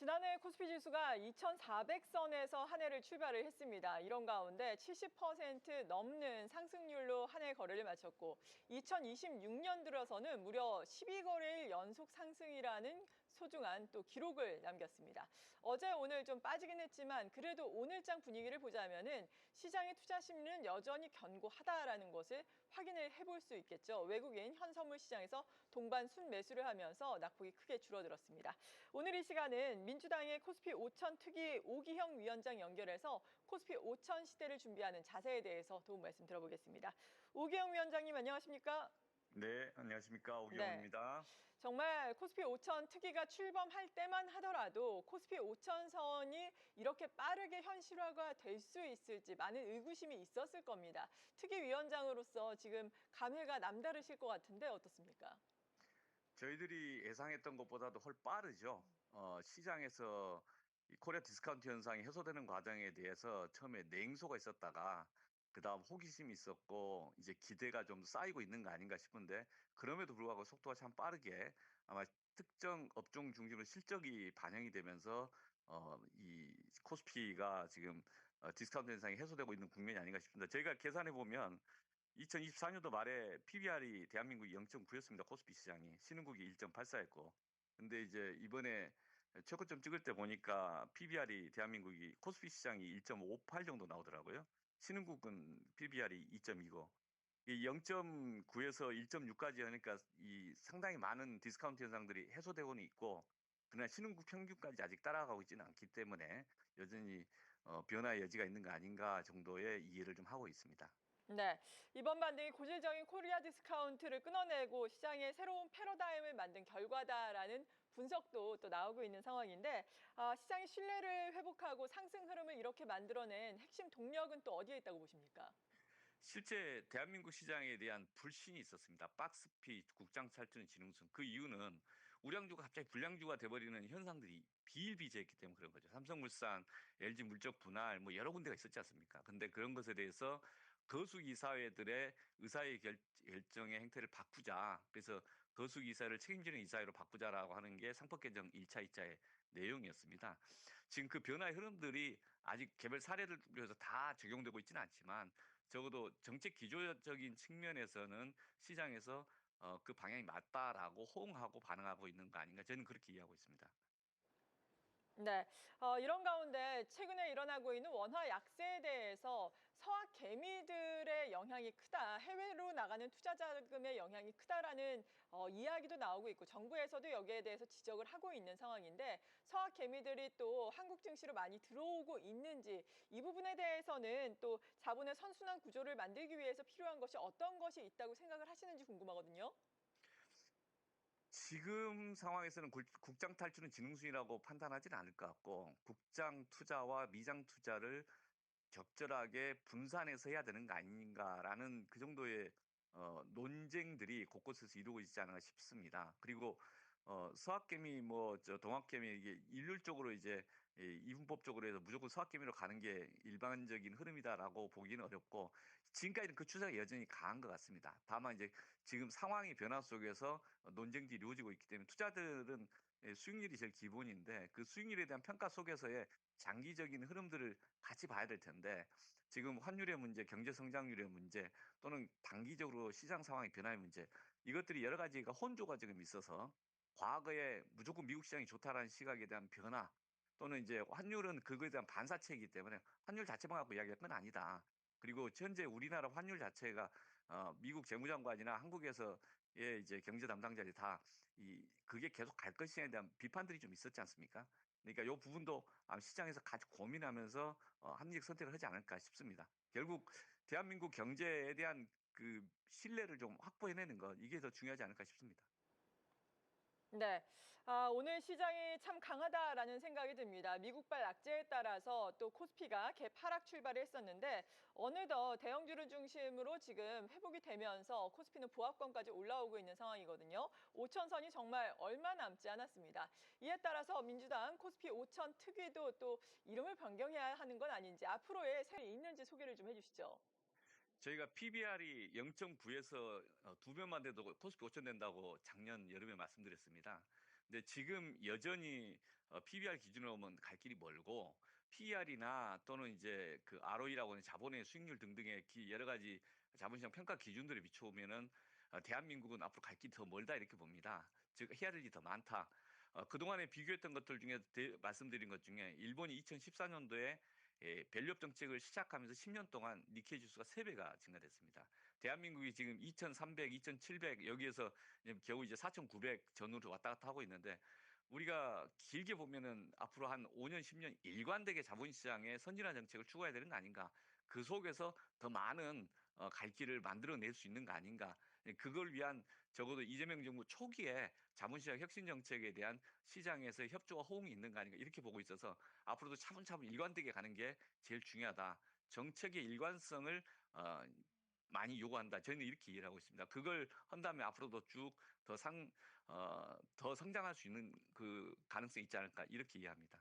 지난해 코스피 지수가 2,400선에서 한 해를 출발을 했습니다. 이런 가운데 70% 넘는 상승률로 한 해 거래를 마쳤고 2026년 들어서는 무려 12거래일 연속 상승이라는 소중한 또 기록을 남겼습니다. 어제 오늘 좀 빠지긴 했지만 그래도 오늘장 분위기를 보자면은 시장의 투자 심리는 여전히 견고하다라는 것을 확인을 해볼 수 있겠죠. 외국인 현선물 시장에서 동반 순매수를 하면서 낙폭이 크게 줄어들었습니다. 오늘 이 시간은 민주당의 코스피 5천 특위 오기형 위원장 연결해서 코스피 5천 시대를 준비하는 자세에 대해서 도움 말씀 들어보겠습니다. 오기형 위원장님 안녕하십니까? 네, 안녕하십니까. 네. 오기영입니다. 정말 코스피 5천 특위가 출범할 때만 하더라도 코스피 5천 선이 이렇게 빠르게 현실화가 될 수 있을지 많은 의구심이 있었을 겁니다. 특위 위원장으로서 지금 감회가 남다르실 것 같은데 어떻습니까? 저희들이 예상했던 것보다도 훨 빠르죠. 시장에서 이 코리아 디스카운트 현상이 해소되는 과정에 대해서 처음에 냉소가 있었다가 그다음 호기심이 있었고 이제 기대가 좀 쌓이고 있는 거 아닌가 싶은데 그럼에도 불구하고 속도가 참 빠르게 아마 특정 업종 중심으로 실적이 반영이 되면서 이 코스피가 지금 디스카운트 현상이 해소되고 있는 국면이 아닌가 싶습니다. 저희가 계산해 보면 2024년도 말에 PBR이 대한민국이 0.9였습니다. 코스피 시장이. 신흥국이 1.84였고. 근데 이제 이번에 최고점 찍을 때 보니까 PBR이 대한민국이 코스피 시장이 1.58 정도 나오더라고요. 신흥국은 PBR이 2.2고. 이 0.9에서 1.6까지 하니까 이 상당히 많은 디스카운트 현상들이 해소되고는 있고, 그러나 신흥국 평균까지 아직 따라가고 있지는 않기 때문에 여전히 변화의 여지가 있는 거 아닌가 정도의 이해를 좀 하고 있습니다. 네, 이번 반등이 고질적인 코리아 디스카운트를 끊어내고 시장의 새로운 패러다임을 만든 결과다라는 분석도 또 나오고 있는 상황인데 시장의 신뢰를 회복하고 상승 흐름을 이렇게 만들어낸 핵심 동력은 또 어디에 있다고 보십니까? 실제 대한민국 시장에 대한 불신이 있었습니다. 박스피, 국장 찰트는 진흥성. 그 이유는 우량주가 갑자기 불량주가 돼버리는 현상들이 비일비재했기 때문에 그런 거죠. 삼성물산, LG물적 분할 뭐 여러 군데가 있었지 않습니까? 근데 그런 것에 대해서 거수 이사회들의 의사의 결정의 행태를 바꾸자. 그래서 거수 이사를 책임지는 이사회로 바꾸자라고 하는 게 상법 개정 1차, 2차의 내용이었습니다. 지금 그 변화의 흐름들이 아직 개별 사례를 위해서 다 적용되고 있지는 않지만 적어도 정책 기조적인 측면에서는 시장에서 그 방향이 맞다라고 호응하고 반응하고 있는 거 아닌가 저는 그렇게 이해하고 있습니다. 네, 이런 가운데 최근에 일어나고 있는 원화 약세에 대해서 서학 개미들의 영향이 크다, 해외로 나가는 투자 자금의 영향이 크다라는 이야기도 나오고 있고 정부에서도 여기에 대해서 지적을 하고 있는 상황인데 서학 개미들이 또 한국 증시로 많이 들어오고 있는지 이 부분에 대해서는 또 자본의 선순환 구조를 만들기 위해서 필요한 것이 어떤 것이 있다고 생각을 하시는지 궁금하거든요. 지금 상황에서는 국장 탈출은 지능순이라고 판단하지는 않을 것 같고 국장 투자와 미장 투자를 적절하게 분산해서 해야 되는 거 아닌가라는 그 정도의 논쟁들이 곳곳에서 이루어지지 않을까 싶습니다. 그리고 서학개미 뭐 동학개미 이게 일률적으로 이제 이분법적으로 해서 무조건 서학개미로 가는 게 일반적인 흐름이다라고 보기는 어렵고 지금까지는 그 추세가 여전히 강한 것 같습니다. 다만 이제 지금 상황의 변화 속에서 논쟁들이 이루어지고 있기 때문에 투자들은 수익률이 제일 기본인데 그 수익률에 대한 평가 속에서의 장기적인 흐름들을 같이 봐야 될 텐데 지금 환율의 문제, 경제 성장률의 문제 또는 단기적으로 시장 상황의 변화의 문제 이것들이 여러 가지가 혼조가 지금 있어서 과거에 무조건 미국 시장이 좋다라는 시각에 대한 변화 또는 이제 환율은 그거에 대한 반사체이기 때문에 환율 자체만 갖고 이야기할 건 아니다. 그리고 현재 우리나라 환율 자체가 미국 재무장관이나 한국에서의 이제 경제 담당자들이 다 그게 계속 갈 것이냐에 대한 비판들이 좀 있었지 않습니까? 그러니까 이 부분도 시장에서 같이 고민하면서 합리적 선택을 하지 않을까 싶습니다. 결국 대한민국 경제에 대한 그 신뢰를 좀 확보해내는 것 이게 더 중요하지 않을까 싶습니다. 네, 오늘 시장이 참 강하다라는 생각이 듭니다. 미국발 악재에 따라서 또 코스피가 개파락 출발을 했었는데 어느덧 대형주를 중심으로 지금 회복이 되면서 코스피는 보합권까지 올라오고 있는 상황이거든요. 5천선이 정말 얼마 남지 않았습니다. 이에 따라서 민주당 코스피 5천 특위도 또 이름을 변경해야 하는 건 아닌지 앞으로의 세력이 있는지 소개를 좀 해주시죠. 저희가 PBR이 0.9에서 두 배만 돼도 코스피 5천 된다고 작년 여름에 말씀드렸습니다. 근데 지금 여전히 PBR 기준으로 보면 갈 길이 멀고 PER이나 또는 이제 그 ROE라고 하는 자본의 수익률 등등의 여러 가지 자본시장 평가 기준들을 비춰보면은 대한민국은 앞으로 갈 길이 더 멀다 이렇게 봅니다. 즉 해야 될 일이 더 많다. 그동안에 비교했던 것들 중에 말씀드린 것 중에 일본이 2014년도에 밸류업 정책을 시작하면서 10년 동안 니케이 지수가 3배가 증가됐습니다. 대한민국이 지금 2,300, 2,700 여기에서 겨우 이제 4,900 전후로 왔다 갔다 하고 있는데 우리가 길게 보면은 앞으로 한 5년, 10년 일관되게 자본시장의 선진화 정책을 추구해야 되는 거 아닌가? 그 속에서 더 많은 갈 길을 만들어낼 수 있는 거 아닌가? 그걸 위한 적어도 이재명 정부 초기에 자본시장 혁신 정책에 대한 시장에서 협조와 호응이 있는 거 아닌가? 이렇게 보고 있어서 앞으로도 차분차분 일관되게 가는 게 제일 중요하다. 정책의 일관성을 어, 많이 요구한다. 저희는 이렇게 이해를 하고 있습니다. 그걸 한다면 앞으로도 쭉 더 성장할 수 있는 그 가능성이 있지 않을까 이렇게 이해합니다.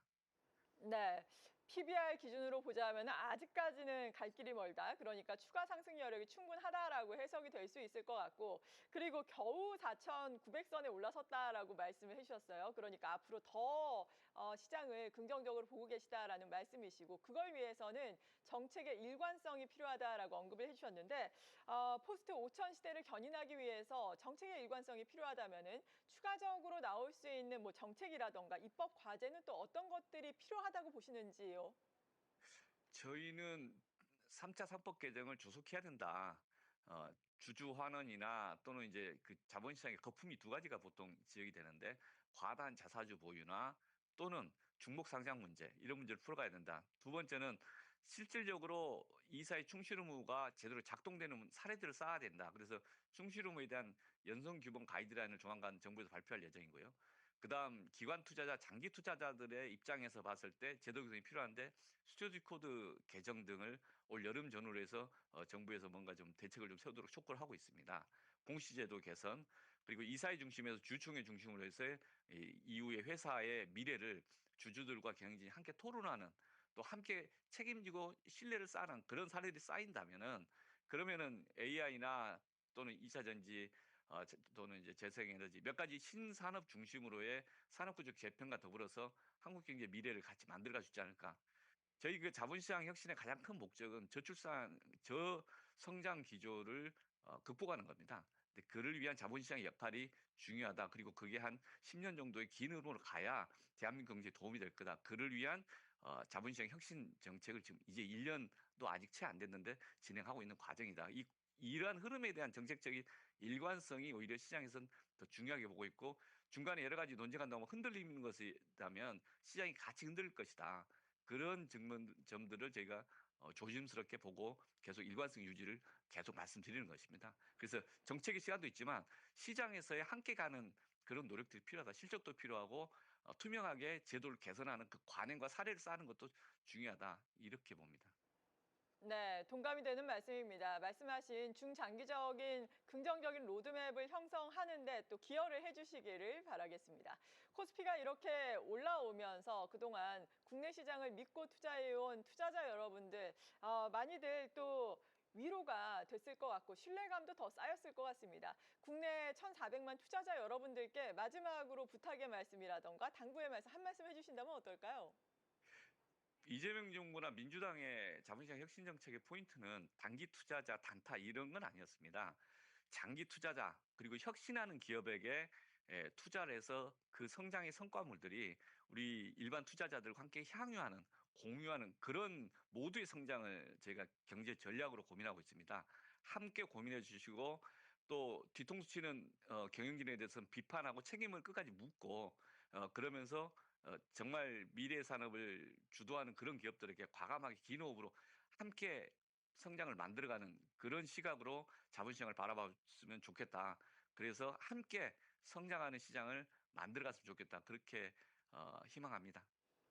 네. PBR 기준으로 보자면 아직까지는 갈 길이 멀다. 그러니까 추가 상승 여력이 충분하다라고 해석이 될 수 있을 것 같고, 그리고 겨우 4,900선에 올라섰다라고 말씀을 해주셨어요. 그러니까 앞으로 더 시장을 긍정적으로 보고 계시다라는 말씀이시고, 그걸 위해서는 정책의 일관성이 필요하다라고 언급을 해주셨는데, 포스트 5천 시대를 견인하기 위해서 정책의 일관성이 필요하다면은 추가적으로 나올 수 있는 뭐 정책이라던가 입법 과제는 또 어떤 것들이 필요하다고 보시는지요? 저희는 3차 상법 개정을 조속해야 된다. 주주 환원이나 또는 이제 그 자본시장의 거품이 두 가지가 보통 지적이 되는데 과다한 자사주 보유나 또는 중복 상장 문제 이런 문제를 풀어가야 된다. 두 번째는 실질적으로 이사의 충실 의무가 제대로 작동되는 사례들을 쌓아야 된다. 그래서 충실 의무에 대한 연성 규범 가이드라인을 조만간 정부에서 발표할 예정이고요. 그다음 기관 투자자, 장기 투자자들의 입장에서 봤을 때 제도 개선이 필요한데 스튜어디 코드 개정 등을 올 여름 전후로 해서 정부에서 뭔가 좀 대책을 좀 세우도록 촉구를 하고 있습니다. 공시제도 개선 그리고 이사회 중심에서 주총회 중심으로 해서 이후에 회사의 미래를 주주들과 경영진이 함께 토론하는 또 함께 책임지고 신뢰를 쌓는 그런 사례들이 쌓인다면은 그러면은 AI나 또는 2차 전지 또는 이제 재생에너지 몇 가지 신산업 중심으로의 산업구조 개편과 더불어서 한국 경제 미래를 같이 만들어갈 수 있지 않을까. 저희 그 자본시장 혁신의 가장 큰 목적은 저성장 기조를 극복하는 겁니다. 근데 그를 위한 자본시장의 역할이 중요하다. 그리고 그게 한 10년 정도의 긴 흐름으로 가야 대한민국 경제에 도움이 될 거다. 그를 위한 자본시장 혁신 정책을 지금 이제 1년도 아직 채 안 됐는데 진행하고 있는 과정이다. 이러한 흐름에 대한 정책적인 일관성이 오히려 시장에서는 더 중요하게 보고 있고 중간에 여러 가지 논쟁한다고 하면 흔들리는 것이라면 시장이 같이 흔들릴 것이다. 그런 점들을 저희가 조심스럽게 보고 계속 일관성 유지를 계속 말씀드리는 것입니다. 그래서 정책의 시간도 있지만 시장에서의 함께 가는 그런 노력들이 필요하다. 실적도 필요하고 투명하게 제도를 개선하는 그 관행과 사례를 쌓는 것도 중요하다. 이렇게 봅니다. 네, 동감이 되는 말씀입니다. 말씀하신 중장기적인 긍정적인 로드맵을 형성하는데 또 기여를 해주시기를 바라겠습니다. 코스피가 이렇게 올라오면서 그동안 국내 시장을 믿고 투자해온 투자자 여러분들, 많이들 또 위로가 됐을 것 같고 신뢰감도 더 쌓였을 것 같습니다. 국내 1,400만 투자자 여러분들께 마지막으로 부탁의 말씀이라던가 당부의 말씀 한 말씀 해주신다면 어떨까요? 이재명 정부나 민주당의 자본시장 혁신 정책의 포인트는 단기 투자자 단타 이런 건 아니었습니다. 장기 투자자 그리고 혁신하는 기업에게 투자를 해서 그 성장의 성과물들이 우리 일반 투자자들과 함께 향유하는 공유하는 그런 모두의 성장을 저희가 경제 전략으로 고민하고 있습니다. 함께 고민해 주시고 또 뒤통수 치는 경영진에 대해서는 비판하고 책임을 끝까지 묻고 그러면서 정말 미래 산업을 주도하는 그런 기업들에게 과감하게 긴 호흡으로 함께 성장을 만들어가는 그런 시각으로 자본시장을 바라봤으면 좋겠다. 그래서 함께 성장하는 시장을 만들어갔으면 좋겠다. 그렇게 희망합니다.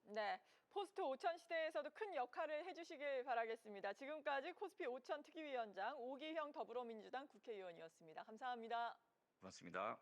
네, 포스트 5천 시대에서도 큰 역할을 해주시길 바라겠습니다. 지금까지 코스피 5천 특위위원장 오기형 더불어민주당 국회의원이었습니다. 감사합니다. 고맙습니다.